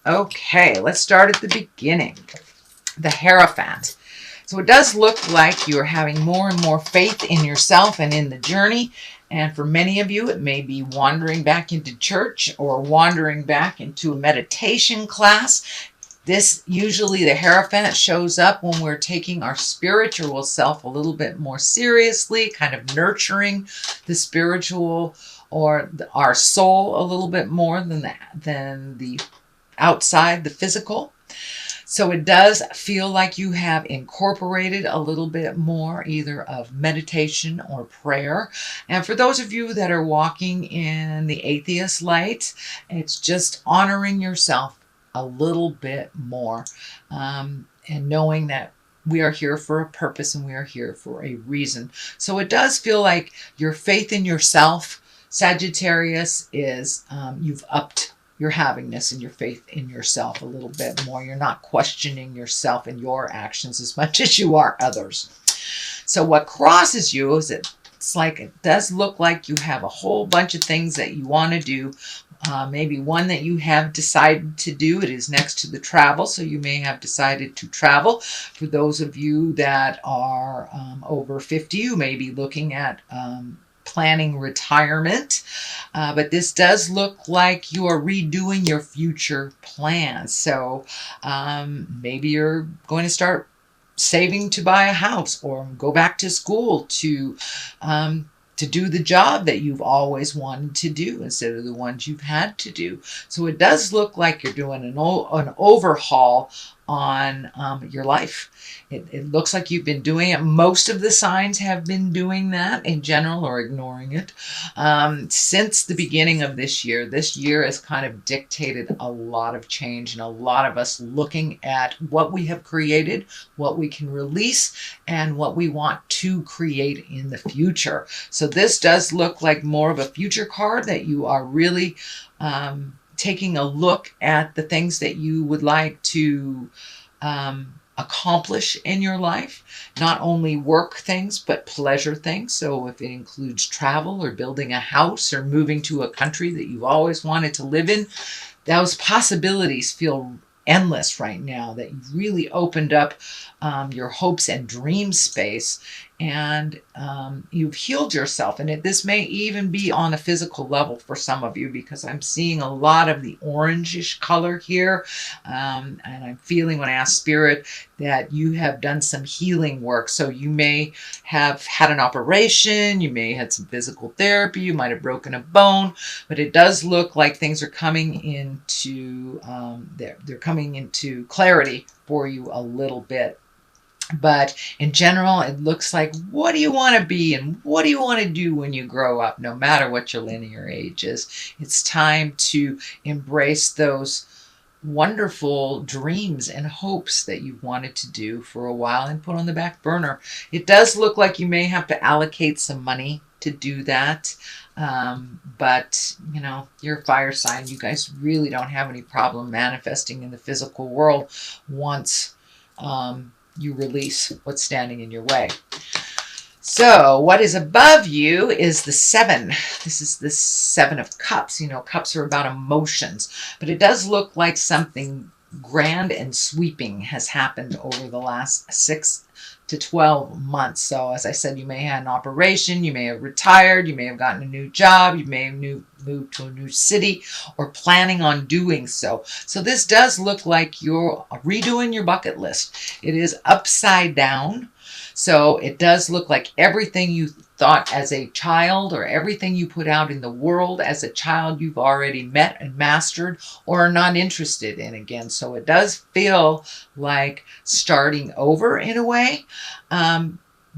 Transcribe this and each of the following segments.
Okay, let's start at the beginning. The Hierophant. So it does look like you're having more and more faith in yourself and in the journey. And for many of you, it may be wandering back into church or wandering back into a meditation class. This usually, the Hierophant shows up when we're taking our spiritual self a little bit more seriously, kind of nurturing the spiritual or our soul a little bit more than the outside, the physical. So it does feel like you have incorporated a little bit more either of meditation or prayer. And for those of you that are walking in the atheist light, it's just honoring yourself a little bit more, and knowing that we are here for a purpose and we are here for a reason. So it does feel like your faith in yourself, Sagittarius, is you've upped your havingness and your faith in yourself a little bit more. You're not questioning yourself and your actions as much as you are others. So what crosses you is it does look like you have a whole bunch of things that you want to do. Maybe one that you have decided to do. It is next to the travel, so you may have decided to travel. For those of you that are over 50, you may be looking at planning retirement, but this does look like you are redoing your future plans. So maybe you're going to start saving to buy a house or go back to school to do the job that you've always wanted to do instead of the ones you've had to do. So it does look like you're doing an overhaul on your life. It looks like you've been doing it. Most of the signs have been doing that in general or ignoring it since the beginning of this year. This year has kind of dictated a lot of change and a lot of us looking at what we have created, what we can release, and what we want to create in the future. So this does look like more of a future card that you are really taking a look at the things that you would like to accomplish in your life, not only work things, but pleasure things. So if it includes travel or building a house or moving to a country that you've always wanted to live in, those possibilities feel endless right now, that you've really opened up your hopes and dream space, and you've healed yourself. And this may even be on a physical level for some of you, because I'm seeing a lot of the orangish color here, and I'm feeling, when I ask Spirit, that you have done some healing work. So you may have had an operation, you may have had some physical therapy, you might have broken a bone, but it does look like things are coming into they're coming into clarity for you a little bit. But in general, it looks like, what do you want to be and what do you want to do when you grow up, no matter what your linear age is? It's time to embrace those wonderful dreams and hopes that you've wanted to do for a while and put on the back burner. It does look like you may have to allocate some money to do that. But, you know, you're a fire sign. You guys really don't have any problem manifesting in the physical world once you release what's standing in your way. So what is above you is the 7. This is the 7 of Cups. You know, cups are about emotions, but it does look like something grand and sweeping has happened over the last 6 to 12 months. So as I said, you may have an operation, you may have retired, you may have gotten a new job, you may have moved to a new city or planning on doing so. So this does look like you're redoing your bucket list. It is upside down. So it does look like everything you thought as a child or everything you put out in the world as a child you've already met and mastered or are not interested in again. So it does feel like starting over in a way,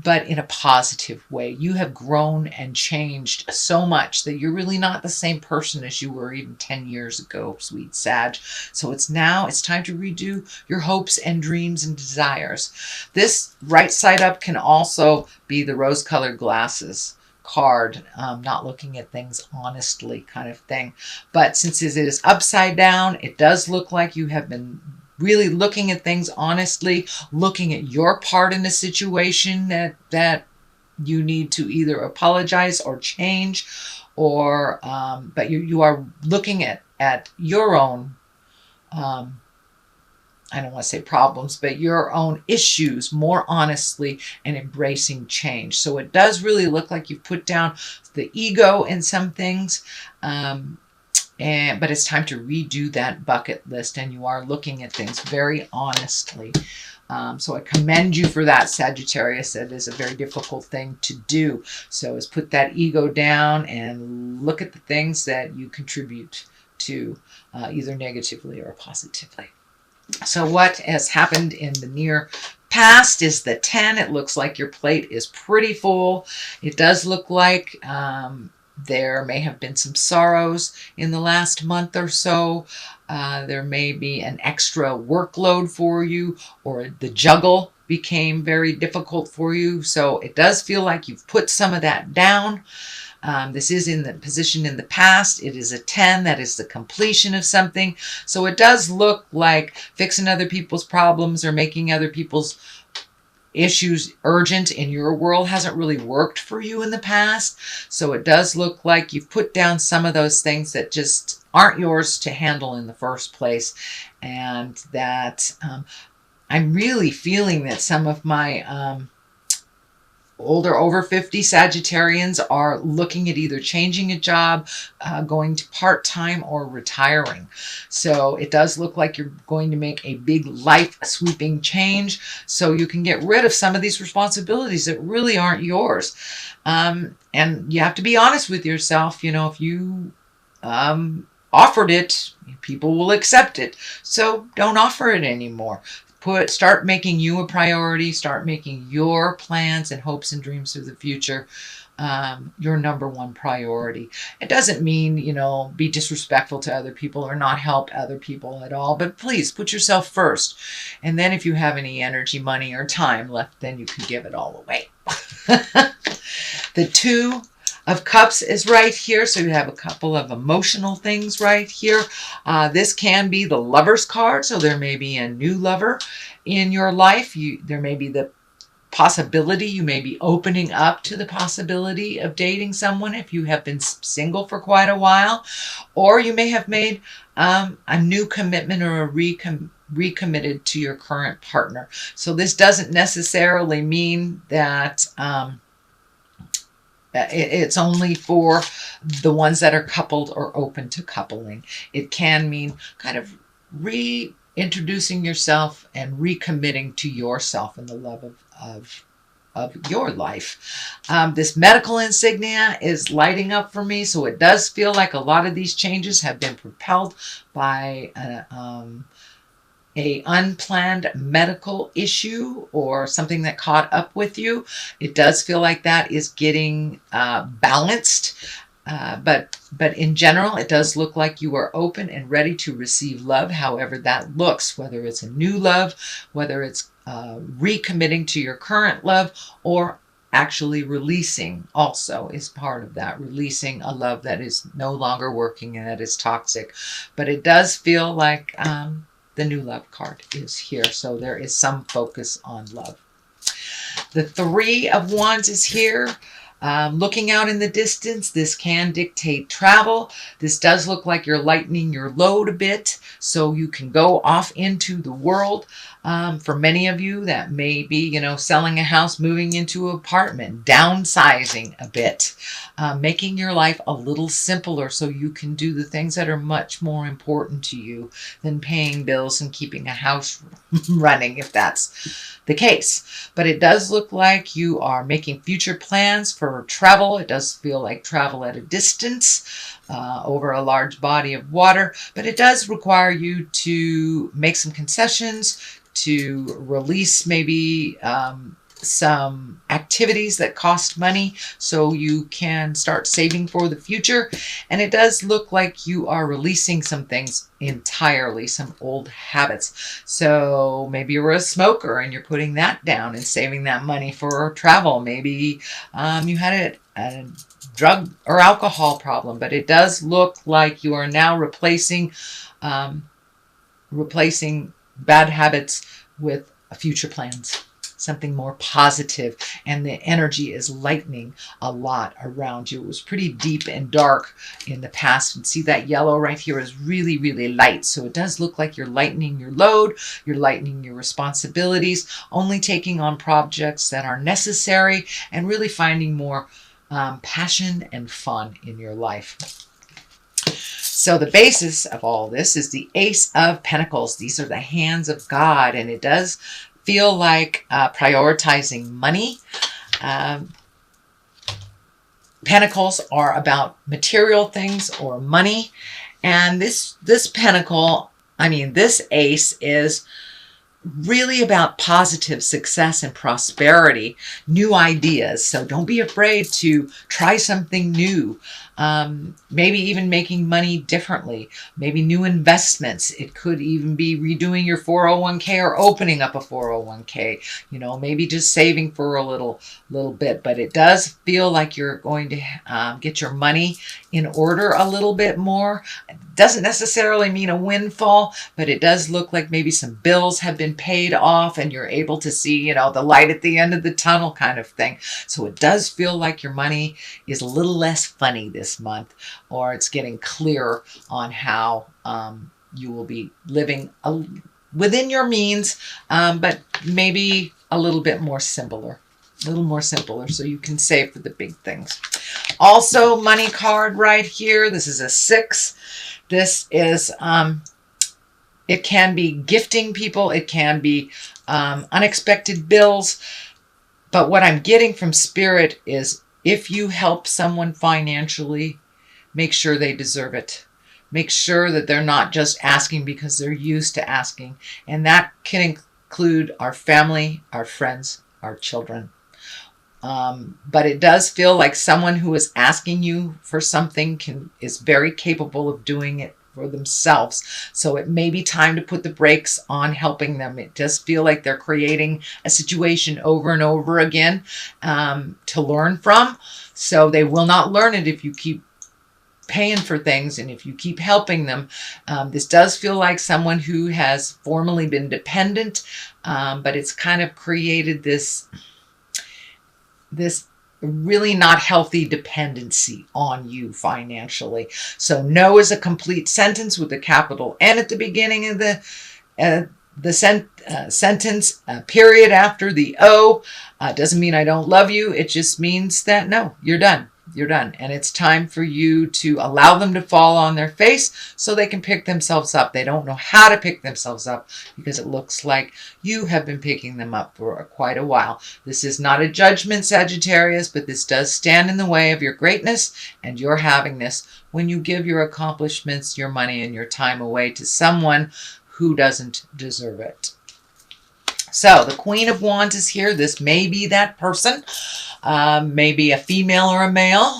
but in a positive way. You have grown and changed so much that you're really not the same person as you were even 10 years ago, sweet Sag. So it's time to redo your hopes and dreams and desires. This right side up can also be the rose-colored glasses card, not looking at things honestly kind of thing. But since it is upside down, it does look like you have been really looking at things honestly, looking at your part in the situation that you need to either apologize or change, or but you are looking at your own I don't want to say problems, but your own issues more honestly and embracing change. So it does really look like you've put down the ego in some things. But it's time to redo that bucket list, and you are looking at things very honestly. So I commend you for that, Sagittarius. That is a very difficult thing to do. So is put that ego down and look at the things that you contribute to, either negatively or positively. So what has happened in the near past is the 10. It looks like your plate is pretty full. It does look like there may have been some sorrows in the last month or so. There may be an extra workload for you, or the juggle became very difficult for you. So it does feel like you've put some of that down. This is in the position in the past. It is a 10. That is the completion of something. So it does look like fixing other people's problems or making other people's issues urgent in your world hasn't really worked for you in the past. So it does look like you've put down some of those things that just aren't yours to handle in the first place. And that I'm really feeling that some of my older, over 50 Sagittarians are looking at either changing a job, going to part-time, or retiring. So it does look like you're going to make a big life sweeping change, so you can get rid of some of these responsibilities that really aren't yours. And you have to be honest with yourself. You know, if you offered it, people will accept it. So don't offer it anymore. Start making you a priority. Start making your plans and hopes and dreams for the future your number one priority. It doesn't mean, you know, be disrespectful to other people or not help other people at all, but please put yourself first. And then if you have any energy, money, or time left, then you can give it all away. The 2 of Cups is right here, so you have a couple of emotional things right here. This can be the Lover's card, so there may be a new lover in your life. There may be the possibility, you may be opening up to the possibility of dating someone if you have been single for quite a while, or you may have made a new commitment or recommitted to your current partner. So this doesn't necessarily mean that it's only for the ones that are coupled or open to coupling. It can mean kind of reintroducing yourself and recommitting to yourself and the love of your life. This medical insignia is lighting up for me, so it does feel like a lot of these changes have been propelled by a unplanned medical issue or something that caught up with you. It does feel like that is getting balanced. But in general, it does look like you are open and ready to receive love, however that looks, whether it's a new love, whether it's recommitting to your current love, or actually releasing also is part of that, releasing a love that is no longer working and that is toxic. But it does feel like the new love card is here, so there is some focus on love. The 3 of Wands is here. Looking out in the distance, this can dictate travel. This does look like you're lightening your load a bit, so you can go off into the world. For many of you, that may be, you know, selling a house, moving into an apartment, downsizing a bit, making your life a little simpler so you can do the things that are much more important to you than paying bills and keeping a house running, if that's the case. But it does look like you are making future plans for travel. It does feel like travel at a distance, over a large body of water, but it does require you to make some concessions, to release maybe some activities that cost money so you can start saving for the future. And it does look like you are releasing some things entirely, some old habits. So maybe you're a smoker and you're putting that down and saving that money for travel. Maybe you had a drug or alcohol problem, but it does look like you are now replacing bad habits with future plans. something more positive, and the energy is lightening a lot around you. It was pretty deep and dark in the past, and see that yellow right here is really, really light. So it does look like you're lightening your load, you're lightening your responsibilities, only taking on projects that are necessary, and really finding more passion and fun in your life. So the basis of all this is the Ace of Pentacles. These are the hands of God, and it does feel like prioritizing money. Pentacles are about material things or money, and this pentacle, this ace is really about positive success and prosperity, new ideas. So don't be afraid to try something new. Maybe even making money differently, maybe new investments. It could even be redoing your 401k or opening up a 401k, maybe just saving for a little bit. But it does feel like you're going to get your money in order a little bit more. It doesn't necessarily mean a windfall, but it does look like maybe some bills have been paid off and you're able to see, the light at the end of the tunnel kind of thing. So it does feel like your money is a little less funny this month, or it's getting clearer on how you will be living within your means, but maybe a little bit more simpler. So you can save for the big things. Also, money card right here. This is a 6. This is, it can be gifting people. It can be unexpected bills. But what I'm getting from Spirit is if you help someone financially, make sure they deserve it. Make sure that they're not just asking because they're used to asking. And that can include our family, our friends, our children. But it does feel like someone who is asking you for something is very capable of doing it for themselves. So it may be time to put the brakes on helping them. It does feel like they're creating a situation over and over again to learn from. So they will not learn it if you keep paying for things and if you keep helping them. This does feel like someone who has formerly been dependent, but it's kind of created this really not healthy dependency on you financially. So no is a complete sentence with a capital N at the beginning of the sentence. Period after the O doesn't mean I don't love you. It just means that no, you're done. You're done. And it's time for you to allow them to fall on their face so they can pick themselves up. They don't know how to pick themselves up because it looks like you have been picking them up for quite a while. This is not a judgment, Sagittarius, but this does stand in the way of your greatness and your havingness when you give your accomplishments, your money, and your time away to someone who doesn't deserve it. So the Queen of Wands is here. This may be that person, maybe a female or a male.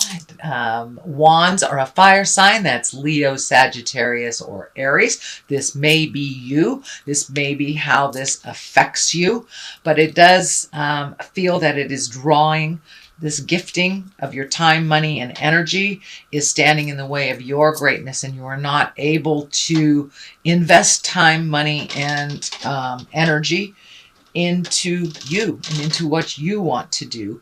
Wands are a fire sign. That's Leo, Sagittarius, or Aries. This may be you. This may be how this affects you. But it does feel that it is drawing. This gifting of your time, money, and energy is standing in the way of your greatness, and you are not able to invest time, money, and energy into you and into what you want to do.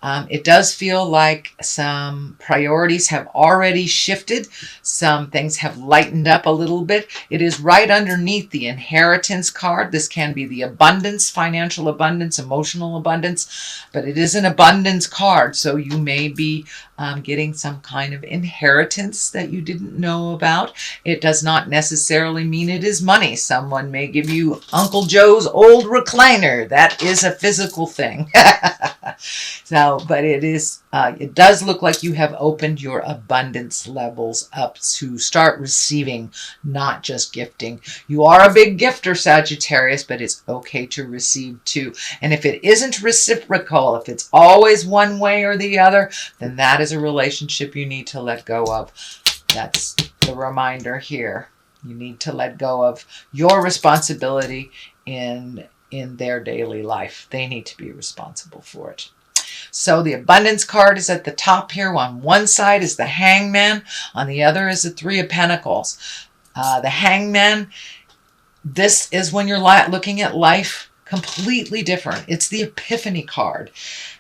It does feel like some priorities have already shifted. Some things have lightened up a little bit. It is right underneath the inheritance card. This can be the abundance, financial abundance, emotional abundance, but it is an abundance card. So you may be getting some kind of inheritance that you didn't know about. It does not necessarily mean it is money. Someone may give you Uncle Joe's old recliner. That is a physical thing. But it does look like you have opened your abundance levels up to start receiving, not just gifting. You are a big gifter, Sagittarius, but it's okay to receive too. And if it isn't reciprocal, if it's always one way or the other, then that is a relationship you need to let go of. That's the reminder here. You need to let go of your responsibility in their daily life. They need to be responsible for it. So the abundance card is at the top here. On one side is the Hangman. On the other is the Three of Pentacles. The Hangman, this is when you're looking at life completely different. It's the Epiphany card.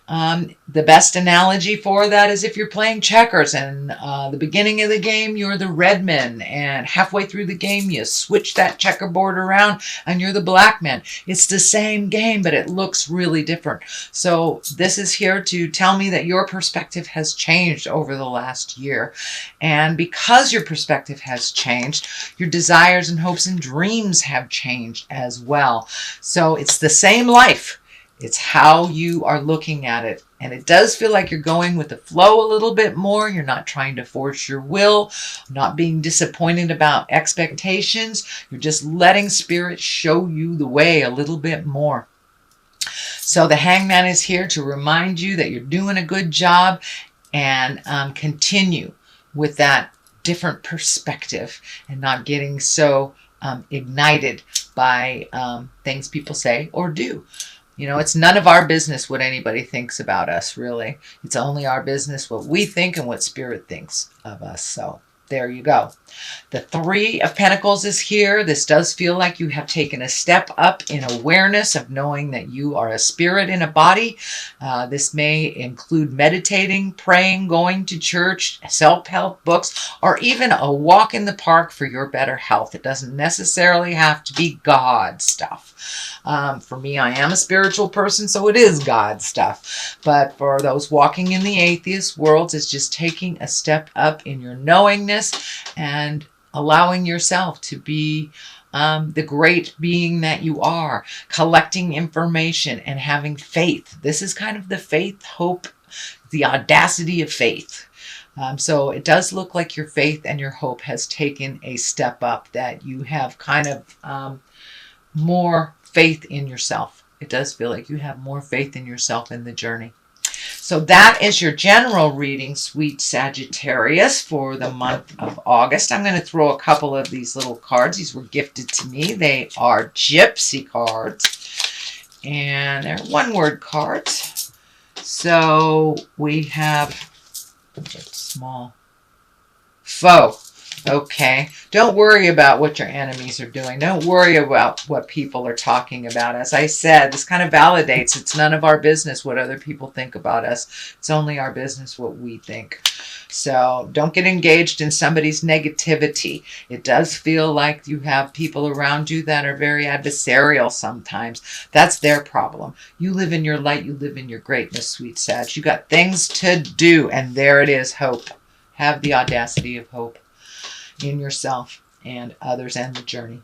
The best analogy for that is if you're playing checkers and the beginning of the game, you're the red man, and halfway through the game, you switch that checkerboard around and you're the black man. It's the same game, but it looks really different. So this is here to tell me that your perspective has changed over the last year. And because your perspective has changed, your desires and hopes and dreams have changed as well. So it's the same life. It's how you are looking at it. And it does feel like you're going with the flow a little bit more. You're not trying to force your will, not being disappointed about expectations. You're just letting Spirit show you the way a little bit more. So the Hangman is here to remind you that you're doing a good job, and continue with that different perspective and not getting so ignited by things people say or do. You know, it's none of our business what anybody thinks about us, really. It's only our business what we think and what Spirit thinks of us. So there you go. The Three of Pentacles is here. This does feel like you have taken a step up in awareness of knowing that you are a spirit in a body. This may include meditating, praying, going to church, self-help books, or even a walk in the park for your better health. It doesn't necessarily have to be God stuff. For me, I am a spiritual person, so it is God stuff. But for those walking in the atheist world, it's just taking a step up in your knowingness and allowing yourself to be the great being that you are, collecting information and having faith. This is kind of the faith, hope, the audacity of faith. So it does look like your faith and your hope has taken a step up, that you have kind of more faith in yourself. It does feel like you have more faith in yourself in the journey. So that is your general reading, sweet Sagittarius, for the month of August. I'm going to throw a couple of these little cards. These were gifted to me. They are Gypsy cards, and they're one-word cards. So we have small foe. Okay, don't worry about what your enemies are doing. Don't worry about what people are talking about. As I said, this kind of validates it's none of our business what other people think about us. It's only our business what we think. So don't get engaged in somebody's negativity. It does feel like you have people around you that are very adversarial sometimes. That's their problem. You live in your light. You live in your greatness, sweet Sag. You got things to do, and there it is, hope. Have the audacity of hope in yourself and others and the journey.